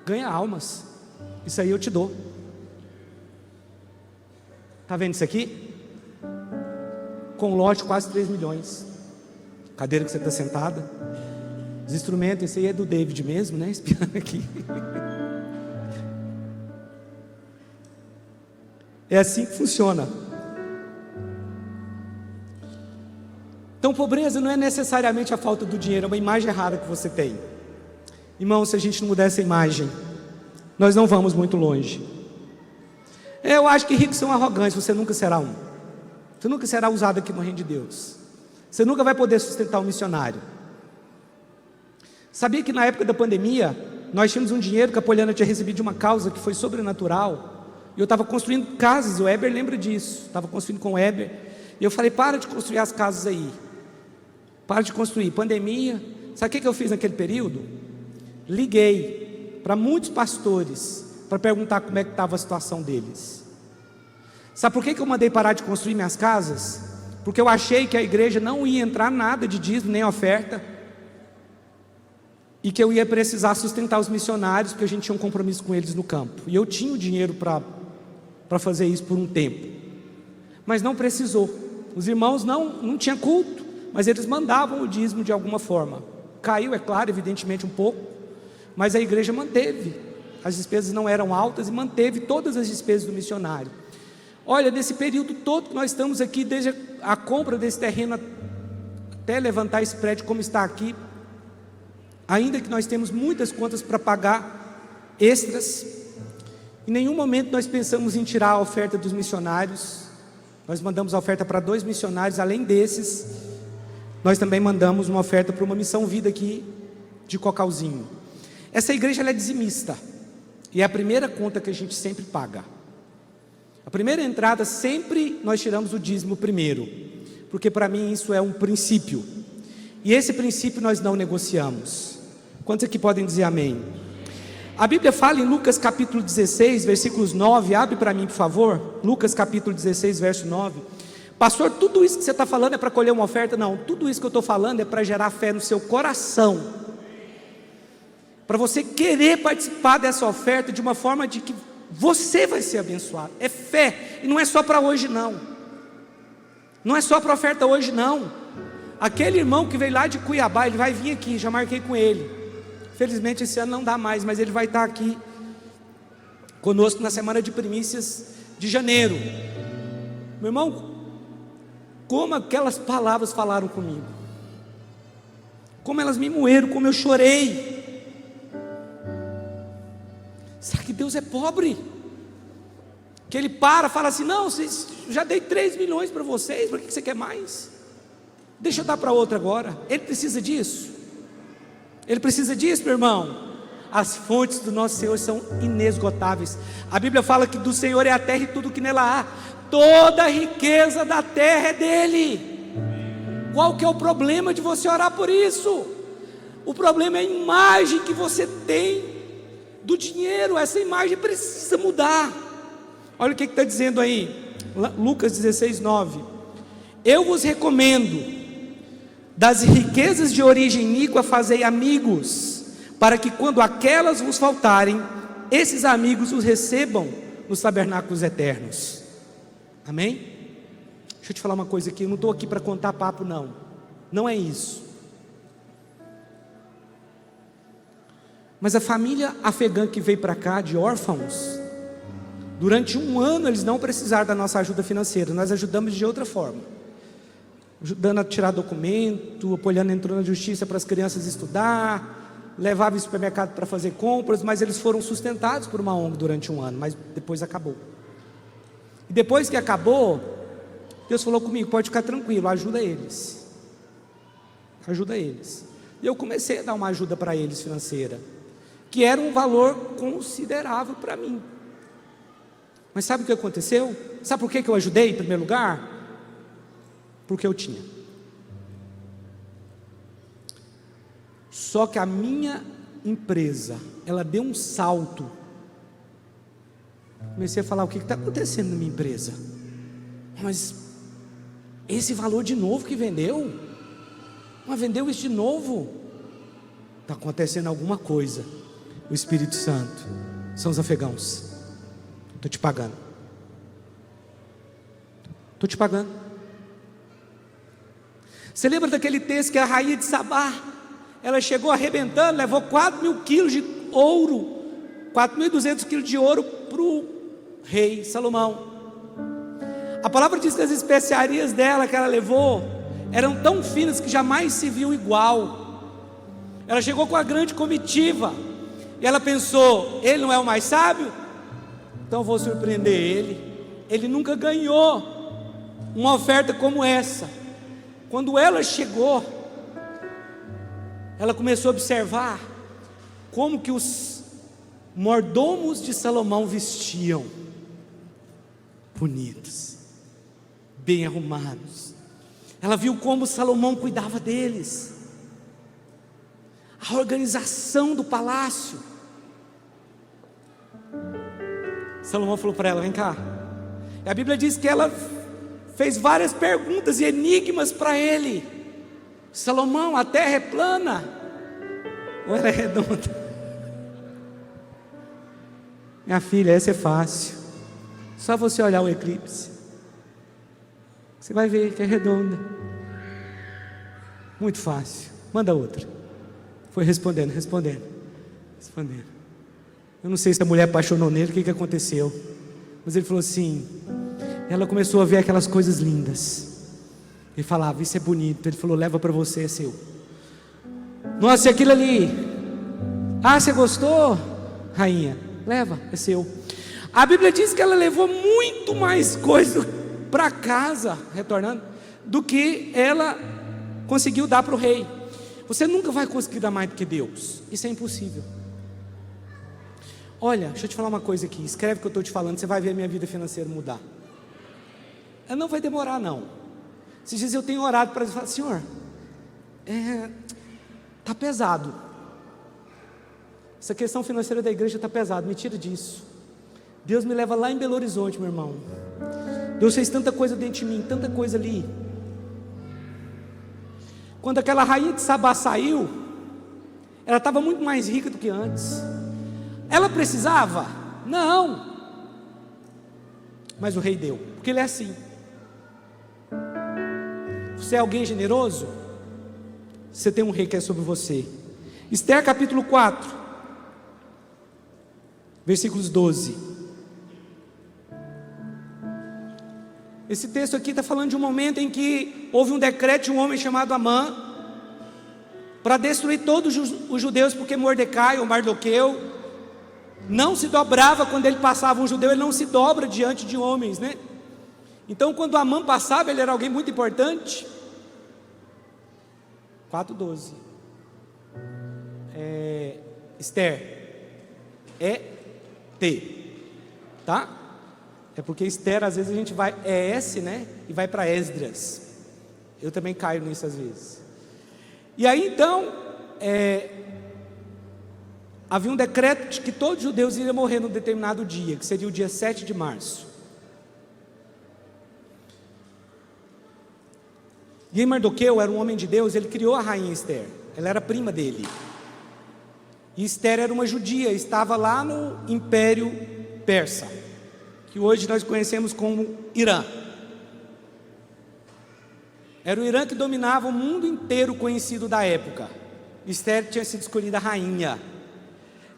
Ganha almas. Isso aí eu te dou. Está vendo isso aqui? Com um lote quase 3 milhões. Cadeira que você está sentada. Os instrumentos, esse aí é do David mesmo, né? Esse piano aqui. É assim que funciona. Então pobreza não é necessariamente a falta do dinheiro, é uma imagem errada que você tem. Irmão, se a gente não mudar essa imagem, nós não vamos muito longe. Eu acho que ricos são arrogantes. Você nunca será um. Você nunca será usado aqui no reino de Deus. Você nunca vai poder sustentar um missionário. Sabia que na época da pandemia nós tínhamos um dinheiro que a Poliana tinha recebido de uma causa que foi sobrenatural, e eu estava construindo casas. O Heber lembra disso, estava construindo com o Heber, e eu falei: para de construir as casas aí, para de construir. Pandemia. Sabe o que eu fiz naquele período? Liguei para muitos pastores para perguntar como é que estava a situação deles. Sabe por que eu mandei parar de construir minhas casas? Porque eu achei que a igreja não ia entrar nada de dízimo nem oferta, e que eu ia precisar sustentar os missionários, porque a gente tinha um compromisso com eles no campo, e eu tinha o dinheiro para fazer isso por um tempo, mas não precisou. Os irmãos não tinham culto, mas eles mandavam o dízimo de alguma forma. Caiu, é claro, evidentemente um pouco, mas a igreja manteve. As despesas não eram altas e manteve todas as despesas do missionário. Olha, nesse período todo que nós estamos aqui, desde a compra desse terreno até levantar esse prédio como está aqui, ainda que nós temos muitas contas para pagar extras, em nenhum momento nós pensamos em tirar a oferta dos missionários. Nós mandamos a oferta para 2 missionários. Além desses, nós também mandamos uma oferta para uma missão vida aqui de Cocalzinho. Essa igreja ela é dizimista, e é a primeira conta que a gente sempre paga. A primeira entrada, sempre nós tiramos o dízimo primeiro, porque para mim isso é um princípio, e esse princípio nós não negociamos. Quantos aqui podem dizer amém? A Bíblia fala em Lucas capítulo 16, versículos 9, abre para mim por favor, Lucas capítulo 16, verso 9. Pastor, tudo isso que você está falando é para colher uma oferta? Não, tudo isso que eu estou falando é para gerar fé no seu coração, para você querer participar dessa oferta de uma forma de que você vai ser abençoado. É fé, e não é só para hoje não, não é só para oferta hoje não. Aquele irmão que veio lá de Cuiabá, ele vai vir aqui, já marquei com ele. Felizmente esse ano não dá mais, mas ele vai estar aqui conosco na semana de primícias de janeiro. Meu irmão, como aquelas palavras falaram comigo, como elas me moeram, como eu chorei. Sabe que Deus é pobre? Que Ele fala assim: não, já dei 3 milhões para vocês, para que você quer mais? Deixa eu dar para outro agora. Ele precisa disso? Ele precisa disso, meu irmão? As fontes do nosso Senhor são inesgotáveis. A Bíblia fala que do Senhor é a terra e tudo que nela há. Toda a riqueza da terra é dele. Qual que é o problema de você orar por isso? O problema é a imagem que você tem do dinheiro. Essa imagem precisa mudar. Olha o que está dizendo aí, Lucas 16, 9. Eu vos recomendo, das riquezas de origem iníqua fazei amigos, para que quando aquelas vos faltarem, esses amigos os recebam nos tabernáculos eternos. Amém? Deixa eu te falar uma coisa aqui, eu não estou aqui para contar papo não, não é isso. Mas a família afegã que veio para cá, de órfãos, durante 1 ano eles não precisaram da nossa ajuda financeira, nós ajudamos de outra forma, ajudando a tirar documento, apoiando, entrou na justiça para as crianças estudar, levava em supermercado para fazer compras, mas eles foram sustentados por uma ONG durante 1 ano, mas depois acabou. E depois que acabou, Deus falou comigo: pode ficar tranquilo, ajuda eles, ajuda eles. E eu comecei a dar uma ajuda para eles financeira, que era um valor considerável para mim. Mas sabe o que aconteceu? Sabe por que eu ajudei em primeiro lugar? Porque eu tinha. Só que a minha empresa, ela deu um salto. Comecei a falar: o que está acontecendo na minha empresa? Mas esse valor de novo que vendeu? Mas vendeu isso de novo? Está acontecendo alguma coisa. O Espírito Santo, são os afegãos. Estou te pagando. Estou te pagando. Você lembra daquele texto que a rainha de Sabá, ela chegou arrebentando, levou 4.000 quilos de ouro, 4.200 quilos de ouro para o rei Salomão. A palavra diz que as especiarias dela que ela levou eram tão finas que jamais se viu igual. Ela chegou com a grande comitiva, e ela pensou: ele não é o mais sábio? Então eu vou surpreender ele. Ele nunca ganhou uma oferta como essa. Quando ela chegou, ela começou a observar como que os mordomos de Salomão vestiam, bonitos, bem arrumados. Ela viu como Salomão cuidava deles, a organização do palácio. Salomão falou para ela: vem cá. E a Bíblia diz que ela fez várias perguntas e enigmas para ele. Salomão, a terra é plana ou ela é redonda? Minha filha, essa é fácil. Só você olhar o eclipse, você vai ver que é redonda. Muito fácil. Manda outra. Foi respondendo. Eu não sei se a mulher apaixonou nele, o que aconteceu, mas ele falou assim. Ela começou a ver aquelas coisas lindas. Ele falava: isso é bonito. Ele falou: leva para você, é seu. Nossa, e aquilo ali? Ah, você gostou, rainha? Leva, é seu. A Bíblia diz que ela levou muito mais coisa para casa, retornando, do que ela conseguiu dar para o rei. Você nunca vai conseguir dar mais do que Deus. Isso é impossível. Olha, deixa eu te falar uma coisa aqui. Escreve o que eu estou te falando, você vai ver a minha vida financeira mudar. Ela não vai demorar, não. Esses dias eu tenho orado para falar: Senhor, está pesado. Essa questão financeira da igreja está pesada, me tira disso. Deus me leva lá em Belo Horizonte, meu irmão. Deus fez tanta coisa dentro de mim, tanta coisa ali. Quando aquela rainha de Sabá saiu, ela estava muito mais rica do que antes. Ela precisava? Não. Mas o rei deu, porque ele é assim. Você é alguém generoso? Você tem um rei que é sobre você. Esther capítulo 4, versículos 12. Esse texto aqui está falando de um momento em que houve um decreto de um homem chamado Amã para destruir todos os judeus, porque Mordecai ou Mardoqueu não se dobrava quando ele passava. Um judeu, ele não se dobra diante de homens, né? Então quando Amã passava, ele era alguém muito importante. 4:12. Esther T, tá? É porque Esther, às vezes a gente vai S, né? E vai para Esdras. Eu também caio nisso às vezes. E aí então havia um decreto de que todos os judeus iriam morrer num determinado dia, que seria o dia 7 de março. E Mardoqueu era um homem de Deus, ele criou a rainha Esther. Ela era prima dele. E Esther era uma judia, estava lá no Império Persa, que hoje nós conhecemos como Irã. Era o Irã que dominava o mundo inteiro conhecido da época. Esther tinha sido escolhida rainha.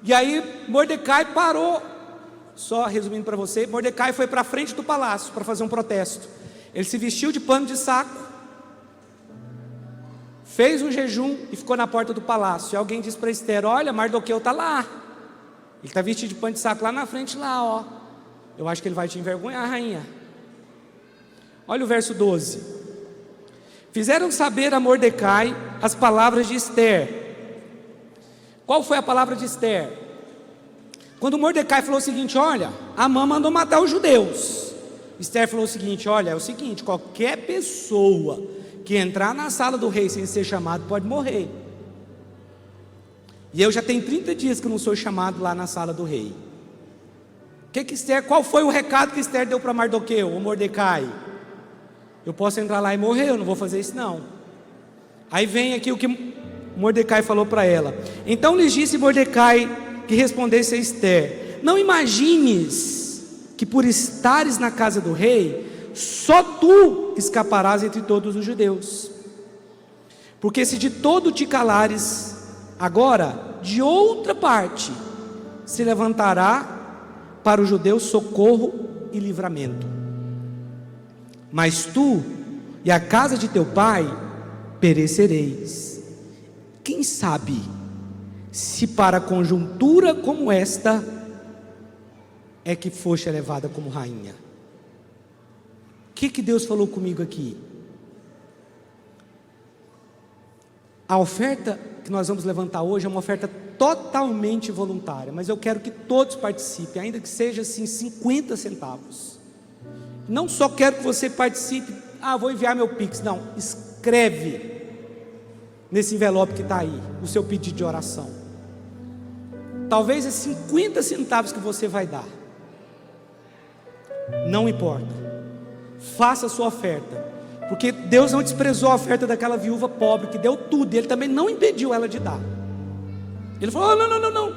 E aí Mordecai parou. Só resumindo para você, Mordecai foi para a frente do palácio para fazer um protesto. Ele se vestiu de pano de saco, fez um jejum e ficou na porta do palácio. E alguém disse para Esther: olha, Mardoqueu está lá. Ele está vestido de pano de saco lá na frente, lá, ó. Eu acho que ele vai te envergonhar, rainha. Olha o verso 12. Fizeram saber a Mordecai as palavras de Esther. Qual foi a palavra de Esther? Quando Mordecai falou o seguinte: olha, Amã mandou matar os judeus. Esther falou o seguinte: olha, é o seguinte, qualquer pessoa que entrar na sala do rei sem ser chamado pode morrer. E eu já tenho 30 dias que eu não sou chamado lá na sala do rei. Qual foi o recado que Esther deu para Mardoqueu, ou Mordecai? Eu posso entrar lá e morrer, eu não vou fazer isso não. Aí vem aqui o que Mordecai falou para ela. Então lhes disse Mordecai que respondesse a Esther: não imagines que por estares na casa do rei, só tu escaparás entre todos os judeus. Porque se de todo te calares, agora de outra parte se levantará para os judeus socorro e livramento. Mas tu e a casa de teu pai perecereis. Quem sabe se para conjuntura como esta é que foste levada como rainha. O que Deus falou comigo aqui? A oferta que nós vamos levantar hoje é uma oferta totalmente voluntária, mas eu quero que todos participem, ainda que seja assim 50 centavos. Não só quero que você participe, vou enviar meu Pix, não, escreve nesse envelope que está aí, o seu pedido de oração. Talvez é 50 centavos que você vai dar, não importa, faça a sua oferta, porque Deus não desprezou a oferta daquela viúva pobre que deu tudo, e Ele também não impediu ela de dar. Ele falou: não,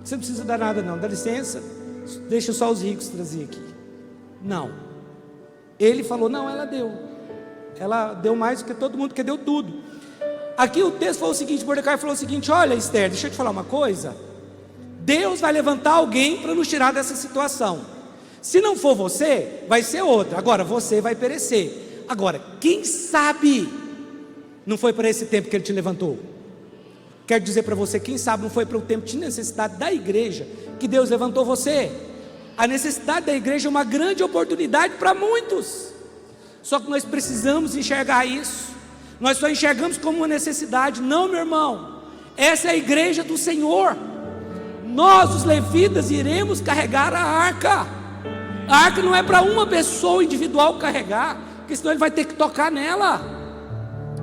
você não precisa dar nada não, dá licença, deixa só os ricos trazer aqui. Não, Ele falou: não, ela deu mais do que todo mundo, que deu tudo. Aqui o texto falou o seguinte, Mordecai falou o seguinte: olha, Esther, deixa eu te falar uma coisa, Deus vai levantar alguém para nos tirar dessa situação. Se não for você, vai ser outra. Agora você vai perecer. Agora, quem sabe não foi para esse tempo que Ele te levantou? Quero dizer para você, quem sabe não foi para o tempo de necessidade da igreja que Deus levantou você. A necessidade da igreja é uma grande oportunidade para muitos, só que nós precisamos enxergar isso. Nós só enxergamos como uma necessidade. Não, meu irmão, essa é a igreja do Senhor. Nós, os levitas, iremos carregar a arca. A arca não é para uma pessoa individual carregar, porque senão ele vai ter que tocar nela.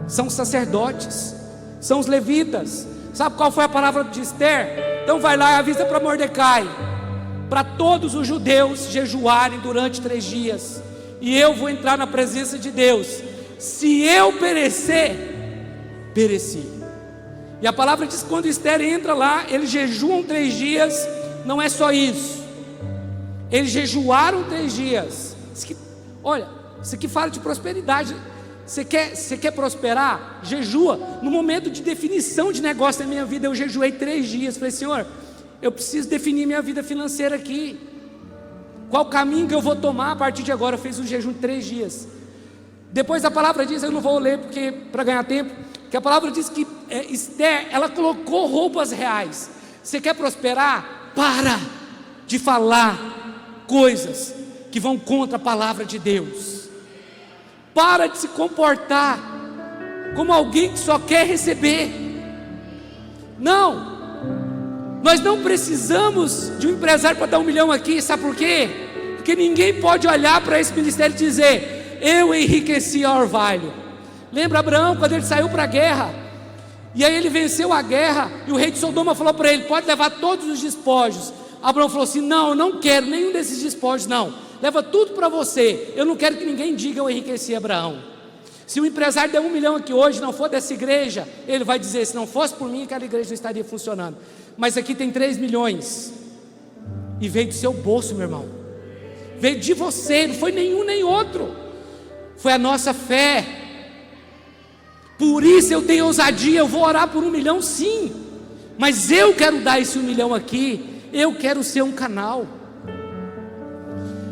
São os sacerdotes, são os levitas. Sabe qual foi a palavra de Esther? Então vai lá e avisa para Mordecai, para todos os judeus jejuarem durante 3 dias, e eu vou entrar na presença de Deus. Se eu perecer, pereci. E a palavra diz que quando Esther entra lá, eles jejuam 3 dias. Não é só isso, eles jejuaram 3 dias. Olha, isso aqui fala de prosperidade. Você quer prosperar? Jejua. No momento de definição de negócio da minha vida, eu jejuei 3 dias. Falei: Senhor, eu preciso definir minha vida financeira aqui. Qual caminho que eu vou tomar a partir de agora? Eu fiz um jejum de 3 dias. Depois a palavra diz, eu não vou ler porque para ganhar tempo, que a palavra diz que Esther, ela colocou roupas reais. Você quer prosperar? Para de falar coisas que vão contra a palavra de Deus. Para de se comportar como alguém que só quer receber. Não, nós não precisamos de um empresário para dar 1 milhão aqui. Sabe por quê? Porque ninguém pode olhar para esse ministério e dizer: eu enriqueci a orvalho. Lembra Abraão, quando ele saiu para a guerra, e aí ele venceu a guerra, e o rei de Sodoma falou para ele: pode levar todos os despojos. Abraão falou assim: não, eu não quero nenhum desses despojos não, leva tudo para você, eu não quero que ninguém diga eu enriqueci Abraão. Se o empresário der 1 milhão aqui hoje, não for dessa igreja, ele vai dizer: se não fosse por mim, aquela igreja não estaria funcionando. Mas aqui tem 3 milhões, e veio do seu bolso, meu irmão, veio de você, não foi nenhum nem outro, foi a nossa fé. Por isso eu tenho ousadia. Eu vou orar por 1 milhão sim, mas eu quero dar esse 1 milhão aqui, eu quero ser um canal.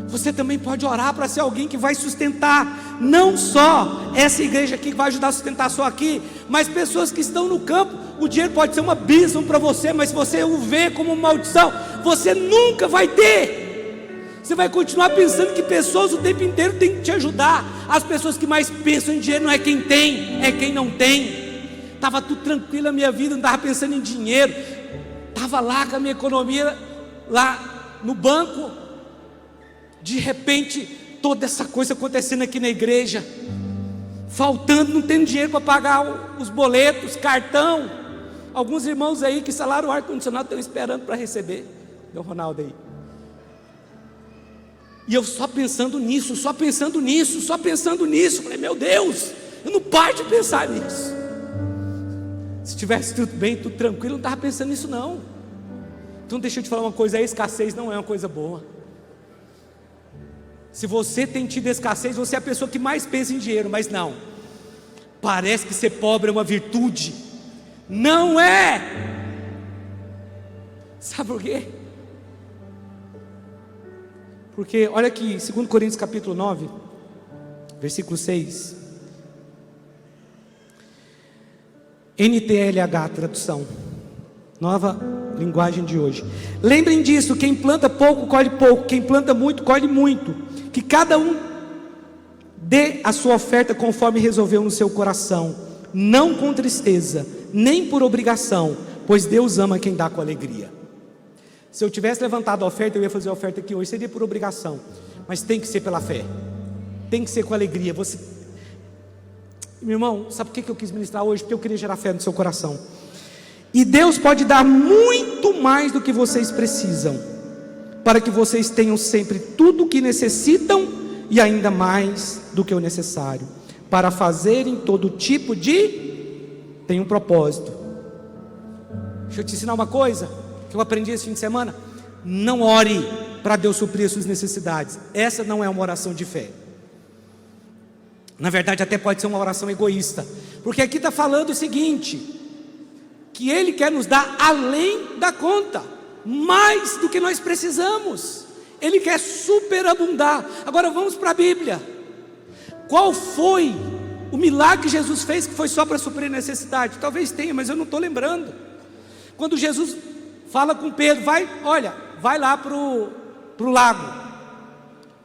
Você também pode orar para ser alguém que vai sustentar, não só essa igreja aqui que vai ajudar a sustentar só aqui, mas pessoas que estão no campo. O dinheiro pode ser uma bênção para você, mas se você o vê como uma maldição, você nunca vai ter. Você vai continuar pensando que pessoas o tempo inteiro têm que te ajudar. As pessoas que mais pensam em dinheiro não é quem tem, é quem não tem. Estava tudo tranquilo a minha vida, não estava pensando em dinheiro, estava lá com a minha economia lá no banco. De repente, toda essa coisa acontecendo aqui na igreja, faltando, não tendo dinheiro para pagar os boletos, cartão. Alguns irmãos aí que instalaram o ar-condicionado estão esperando para receber. Meu Ronaldo aí. E eu só pensando nisso, só pensando nisso, só pensando nisso. Falei: meu Deus, eu não paro de pensar nisso. Se tivesse tudo bem, tudo tranquilo, eu não estava pensando nisso não. Então deixa eu te falar uma coisa: a escassez não é uma coisa boa. Se você tem tido escassez, você é a pessoa que mais pensa em dinheiro. Mas não, parece que ser pobre é uma virtude. Não é. Sabe por quê? Porque olha aqui, 2 Coríntios capítulo 9, versículo 6. NTLH, tradução, Nova linguagem de hoje. Lembrem disso: quem planta pouco, colhe pouco. Quem planta muito, colhe muito. Que cada um dê a sua oferta conforme resolveu no seu coração, não com tristeza, nem por obrigação, pois Deus ama quem dá com alegria. Se eu tivesse levantado a oferta, eu ia fazer a oferta aqui hoje, seria por obrigação, mas tem que ser pela fé, tem que ser com alegria. Meu irmão, sabe por que eu quis ministrar hoje? Porque eu queria gerar fé no seu coração. E Deus pode dar muito mais do que vocês precisam, para que vocês tenham sempre tudo o que necessitam e ainda mais do que o necessário, para fazerem todo tipo de... Tem um propósito. Deixa eu te ensinar uma coisa que eu aprendi esse fim de semana. Não ore para Deus suprir as suas necessidades. Essa não é uma oração de fé. Na verdade, até pode ser uma oração egoísta, porque aqui está falando o seguinte: que Ele quer nos dar além da conta, mais do que nós precisamos. Ele quer superabundar. Agora vamos para a Bíblia. Qual foi o milagre que Jesus fez que foi só para suprir necessidade? Talvez tenha, mas eu não estou lembrando. Quando Jesus fala com Pedro: vai lá para o lago,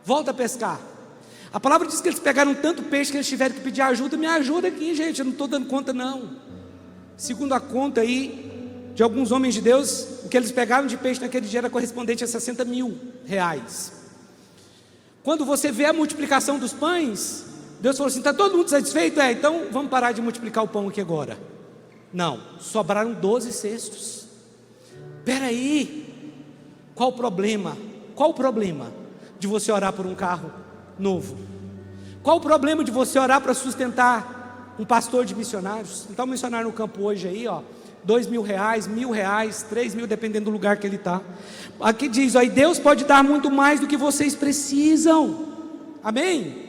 volta a pescar. A palavra diz que eles pegaram tanto peixe que eles tiveram que pedir ajuda. Me ajuda aqui, gente, eu não estou dando conta não. Segundo a conta aí de alguns homens de Deus, o que eles pegaram de peixe naquele dia era correspondente a 60 mil reais. Quando você vê a multiplicação dos pães, Deus falou assim: está todo mundo satisfeito? Então vamos parar de multiplicar o pão aqui agora. Não, sobraram 12 cestos. Espera aí, qual o problema? Qual o problema de você orar por um carro novo? Qual o problema de você orar para sustentar um pastor de missionários? Então, um missionário no campo hoje aí, R$2.000, R$1.000, R$3.000, dependendo do lugar que ele está. Aqui diz, aí Deus pode dar muito mais do que vocês precisam. Amém?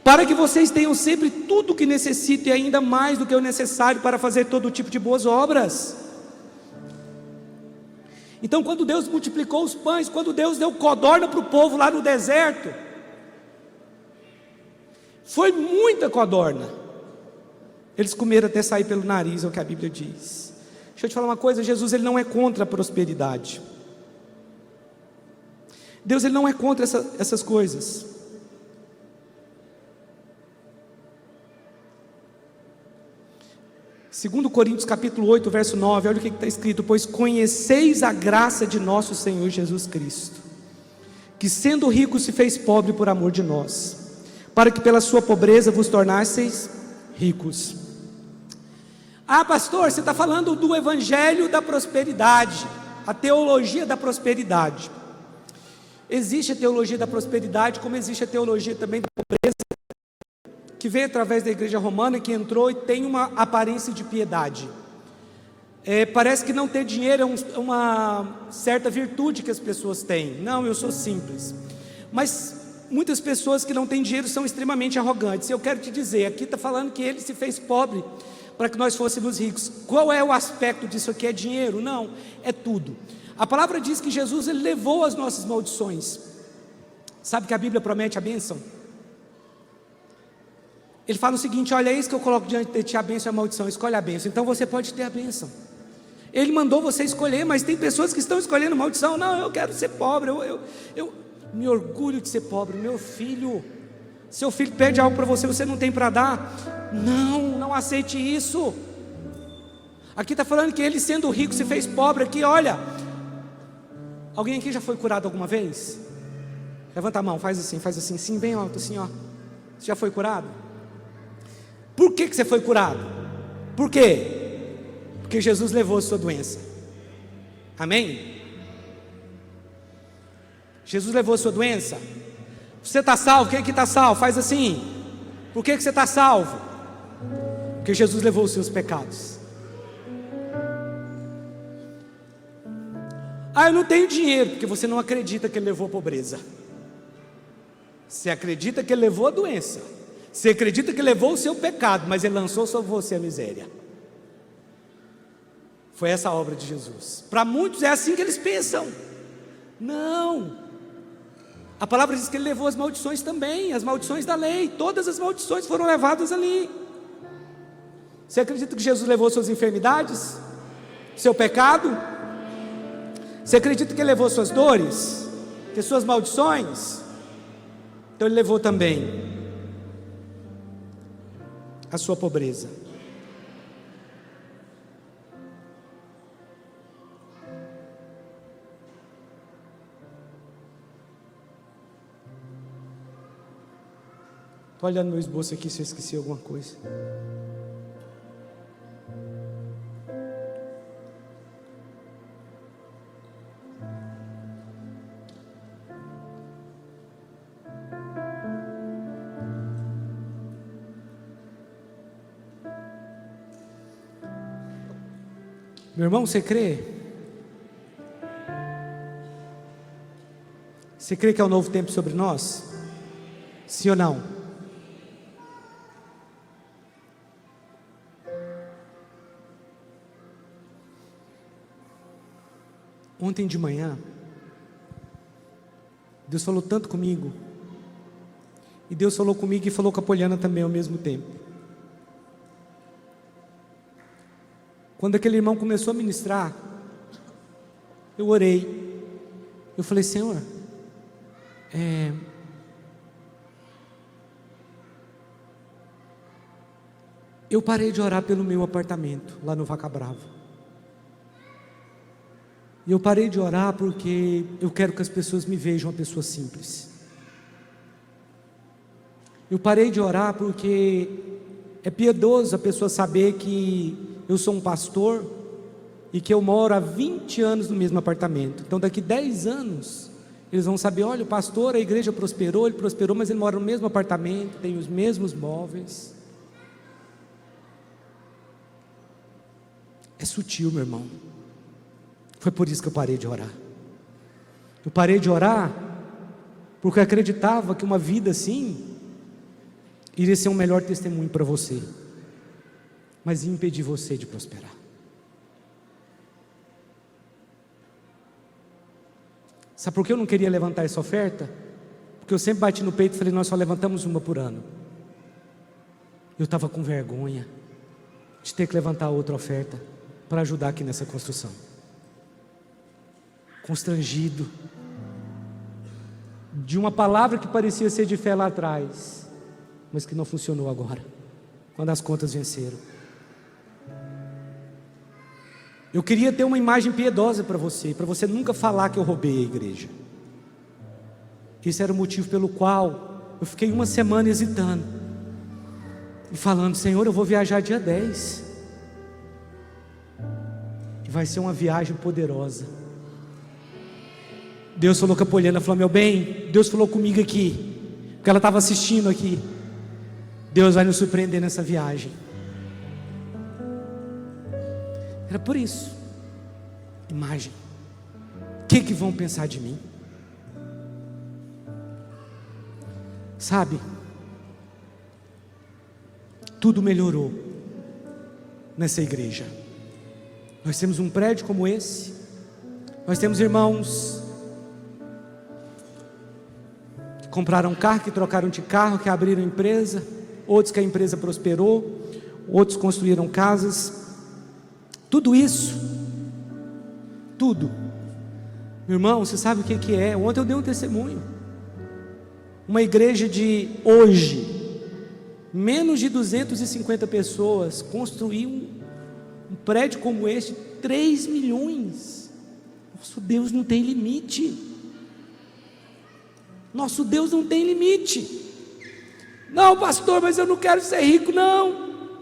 Para que vocês tenham sempre tudo o que necessitam e ainda mais do que o necessário para fazer todo tipo de boas obras. Então, quando Deus multiplicou os pães, quando Deus deu codorna para o povo lá no deserto, foi muita codorna. Eles comeram até sair pelo nariz, é o que a Bíblia diz. Deixa eu te falar uma coisa: Jesus, ele não é contra a prosperidade. Deus, ele não é contra essas coisas. Segundo Coríntios capítulo 8, verso 9, olha o que está escrito: pois conheceis a graça de nosso Senhor Jesus Cristo, que sendo rico se fez pobre por amor de nós, para que pela sua pobreza vos tornasseis ricos. Ah, pastor, você está falando do evangelho da prosperidade, a teologia da prosperidade. Existe a teologia da prosperidade, como existe a teologia também da pobreza, que veio através da igreja romana, que entrou e tem uma aparência de piedade. Parece que não ter dinheiro é uma certa virtude que as pessoas têm. Não, eu sou simples. Mas muitas pessoas que não têm dinheiro são extremamente arrogantes. Eu quero te dizer, aqui está falando que ele se fez pobre para que nós fôssemos ricos. Qual é o aspecto disso aqui? É dinheiro? Não, é tudo. A palavra diz que Jesus, ele levou as nossas maldições. Sabe que a Bíblia promete a bênção? Ele fala o seguinte: olha, é isso que eu coloco diante de ti, a bênção e a maldição. Escolhe a bênção. Então você pode ter a bênção. Ele mandou você escolher, mas tem pessoas que estão escolhendo maldição. Não, eu quero ser pobre, eu me orgulho de ser pobre. Meu filho, seu filho pede algo para você, você não tem para dar. Não aceite isso. Aqui está falando que ele, sendo rico, se fez pobre. Aqui, olha, alguém aqui já foi curado alguma vez? Levanta a mão, faz assim, sim, bem alto assim, ó. Você já foi curado? Por que você foi curado? Por quê? Porque Jesus levou a sua doença. Amém? Jesus levou a sua doença. Você está salvo? Quem aqui está salvo? Faz assim. Por que você está salvo? Porque Jesus levou os seus pecados. Ah, eu não tenho dinheiro. Porque você não acredita que ele levou a pobreza. Você acredita que ele levou a doença. Você acredita que ele levou o seu pecado, mas ele lançou sobre você a miséria. Foi essa a obra de Jesus. Para muitos é assim que eles pensam. Não. A palavra diz que ele levou as maldições também, as maldições da lei. Todas as maldições foram levadas ali. Você acredita que Jesus levou suas enfermidades? Seu pecado? Você acredita que Ele levou suas dores? Que suas maldições? Então Ele levou também a sua pobreza. Estou olhando meu esboço aqui se eu esqueci alguma coisa. Meu irmão, você crê? Você crê que é um novo tempo sobre nós? Sim ou não? Ontem de manhã, Deus falou tanto comigo, e Deus falou comigo e falou com a Poliana também ao mesmo tempo. Quando aquele irmão começou a ministrar, eu orei, eu falei: Senhor, eu parei de orar pelo meu apartamento, lá no Vaca Brava, e eu parei de orar porque eu quero que as pessoas me vejam uma pessoa simples. Eu parei de orar porque é piedoso a pessoa saber que eu sou um pastor e que eu moro há 20 anos no mesmo apartamento. Então daqui 10 anos eles vão saber: olha, o pastor, a igreja prosperou, ele prosperou, mas ele mora no mesmo apartamento, tem os mesmos móveis. É sutil, meu irmão. Foi por isso que eu parei de orar. Eu parei de orar porque eu acreditava que uma vida assim iria ser um melhor testemunho para você, mas ia impedir você de prosperar. Sabe por que eu não queria levantar essa oferta? Porque eu sempre bati no peito e falei: nós só levantamos uma por ano. Eu estava com vergonha de ter que levantar outra oferta para ajudar aqui nessa construção. Constrangido de uma palavra que parecia ser de fé lá atrás, mas que não funcionou agora, quando as contas venceram. Eu queria ter uma imagem piedosa para você nunca falar que eu roubei a igreja. Esse era o motivo pelo qual eu fiquei uma semana hesitando e falando: Senhor, eu vou viajar dia 10, e vai ser uma viagem poderosa. Deus falou com a Poliana, falou: meu bem, Deus falou comigo aqui, porque ela estava assistindo aqui. Deus vai nos surpreender nessa viagem. Era por isso. Imagem. O que vão pensar de mim? Sabe, tudo melhorou nessa igreja. Nós temos um prédio como esse. Nós temos irmãos que compraram um carro, que trocaram de carro, que abriram empresa, outros que a empresa prosperou, outros construíram casas. Tudo isso, tudo, meu irmão, você sabe o que é? Ontem eu dei um testemunho. Uma igreja de hoje, menos de 250 pessoas, construiu um prédio como este, 3 milhões. Nosso Deus não tem limite. Nosso Deus não tem limite. Não, pastor, mas eu não quero ser rico. Não,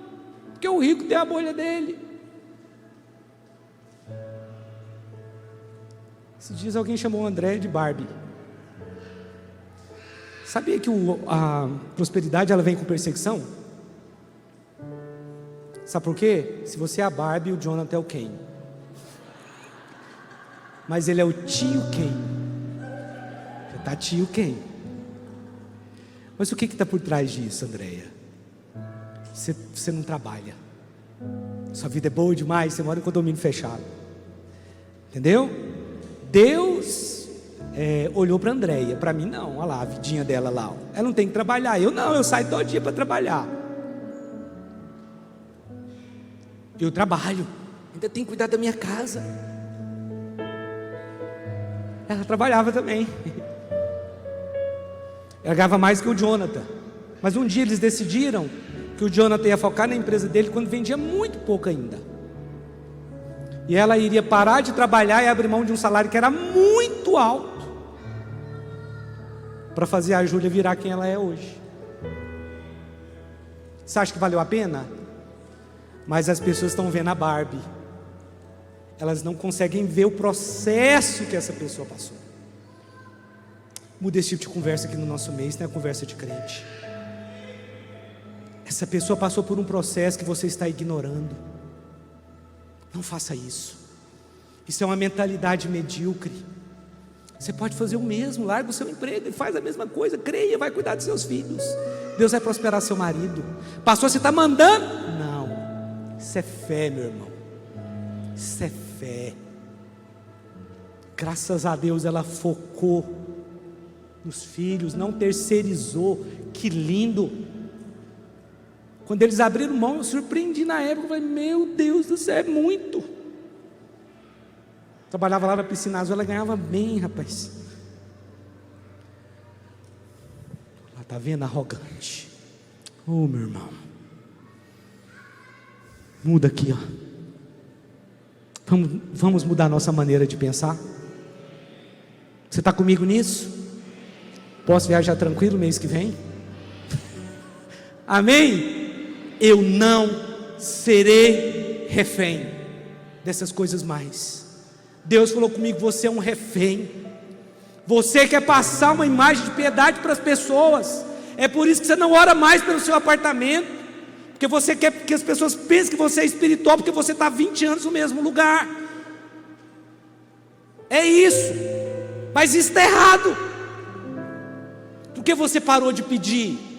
porque o rico tem a bolha dele. Esses dias alguém chamou o André de Barbie. Sabia que a prosperidade ela vem com perseguição? Sabe por quê? Se você é a Barbie, o Jonathan é o Ken. Mas ele é o tio Ken. Já está tio Ken. Mas o que está por trás disso, Andréia? Você não trabalha. Sua vida é boa demais, você mora em condomínio fechado. Entendeu? Deus olhou para Andréia, para mim não. Olha lá a vidinha dela lá. Ela não tem que trabalhar. Eu não, eu saio todo dia para trabalhar. Eu trabalho, ainda tenho que cuidar da minha casa. Ela trabalhava também. Ela ganhava mais que o Jonathan. Mas um dia eles decidiram que o Jonathan ia focar na empresa dele quando vendia muito pouco ainda. E ela iria parar de trabalhar e abrir mão de um salário que era muito alto para fazer a Júlia virar quem ela é hoje. Você acha que valeu a pena? Mas as pessoas estão vendo a Barbie. Elas não conseguem ver o processo que essa pessoa passou. Muda esse tipo de conversa aqui no nosso meio, isso não é conversa de crente. Essa pessoa passou por um processo que você está ignorando. Não faça isso. Isso é uma mentalidade medíocre. Você pode fazer o mesmo, larga o seu emprego e faz a mesma coisa, creia, vai cuidar dos seus filhos. Deus vai prosperar seu marido. Pastor, você está mandando? Não, isso é fé, meu irmão. Isso é fé. Graças a Deus ela focou nos filhos, não terceirizou. Que lindo. Quando eles abriram mão, eu surpreendi na época. Eu falei, meu Deus do céu, é muito. Trabalhava lá na piscina azul, ela ganhava bem, rapaz. Ela está vendo, arrogante. Oh, meu irmão. Muda aqui, ó. Vamos mudar a nossa maneira de pensar. Você está comigo nisso? Posso viajar tranquilo mês que vem? Amém? Eu não serei refém dessas coisas mais. Deus falou comigo, você é um refém. Você quer passar uma imagem de piedade para as pessoas. É por isso que você não ora mais pelo seu apartamento, porque você quer que as pessoas pensem que você é espiritual, porque você está 20 anos no mesmo lugar. É isso. Mas isso está errado. Porque você parou de pedir.